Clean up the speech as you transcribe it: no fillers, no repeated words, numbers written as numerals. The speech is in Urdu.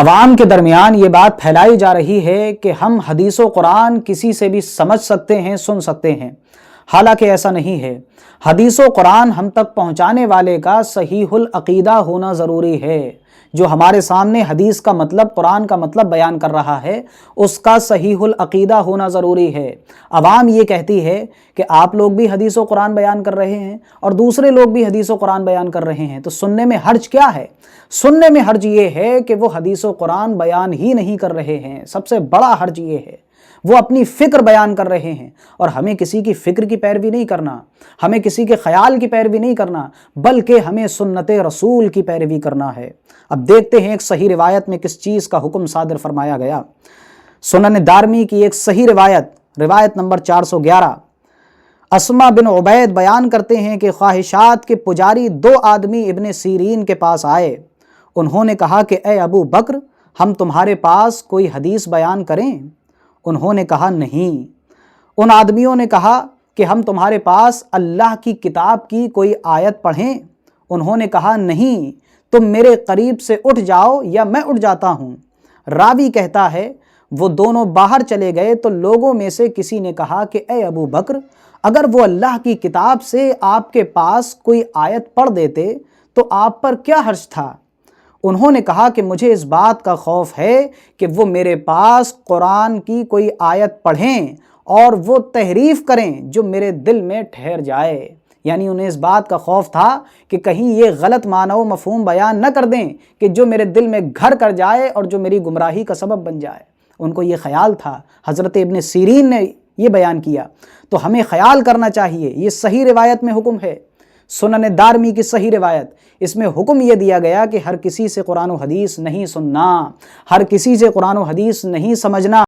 عوام کے درمیان یہ بات پھیلائی جا رہی ہے کہ ہم حدیث و قرآن کسی سے بھی سمجھ سکتے ہیں، سن سکتے ہیں، حالانکہ ایسا نہیں ہے۔ حدیث و قرآن ہم تک پہنچانے والے کا صحیح العقیدہ ہونا ضروری ہے۔ جو ہمارے سامنے حدیث کا مطلب، قرآن کا مطلب بیان کر رہا ہے، اس کا صحیح العقیدہ ہونا ضروری ہے۔ عوام یہ کہتی ہے کہ آپ لوگ بھی حدیث و قرآن بیان کر رہے ہیں اور دوسرے لوگ بھی حدیث و قرآن بیان کر رہے ہیں، تو سننے میں حرج کیا ہے؟ سننے میں حرج یہ ہے کہ وہ حدیث و قرآن بیان ہی نہیں کر رہے ہیں۔ سب سے بڑا حرج یہ ہے وہ اپنی فکر بیان کر رہے ہیں، اور ہمیں کسی کی فکر کی پیروی نہیں کرنا، ہمیں کسی کے خیال کی پیروی نہیں کرنا، بلکہ ہمیں سنت رسول کی پیروی کرنا ہے۔ اب دیکھتے ہیں ایک صحیح روایت میں کس چیز کا حکم صادر فرمایا گیا۔ سنن دارمی کی ایک صحیح روایت نمبر 411، اسما بن عبید بیان کرتے ہیں کہ خواہشات کے پجاری دو آدمی ابن سیرین کے پاس آئے۔ انہوں نے کہا کہ اے ابو بکر، ہم تمہارے پاس کوئی حدیث بیان کریں؟ انہوں نے کہا نہیں۔ ان آدمیوں نے کہا کہ ہم تمہارے پاس اللہ کی کتاب کی کوئی آیت پڑھیں؟ انہوں نے کہا نہیں، تم میرے قریب سے اٹھ جاؤ یا میں اٹھ جاتا ہوں۔ راوی کہتا ہے وہ دونوں باہر چلے گئے تو لوگوں میں سے کسی نے کہا کہ اے ابو بکر، اگر وہ اللہ کی کتاب سے آپ کے پاس کوئی آیت پڑھ دیتے تو آپ پر کیا حرج تھا؟ انہوں نے کہا کہ مجھے اس بات کا خوف ہے کہ وہ میرے پاس قرآن کی کوئی آیت پڑھیں اور وہ تحریف کریں جو میرے دل میں ٹھہر جائے۔ یعنی انہیں اس بات کا خوف تھا کہ کہیں یہ غلط معنی و مفہوم بیان نہ کر دیں کہ جو میرے دل میں گھر کر جائے اور جو میری گمراہی کا سبب بن جائے۔ ان کو یہ خیال تھا۔ حضرت ابن سیرین نے یہ بیان کیا، تو ہمیں خیال کرنا چاہیے۔ یہ صحیح روایت میں حکم ہے، سنن دارمی کی صحیح روایت۔ اس میں حکم یہ دیا گیا کہ ہر کسی سے قرآن و حدیث نہیں سننا، ہر کسی سے قرآن و حدیث نہیں سمجھنا۔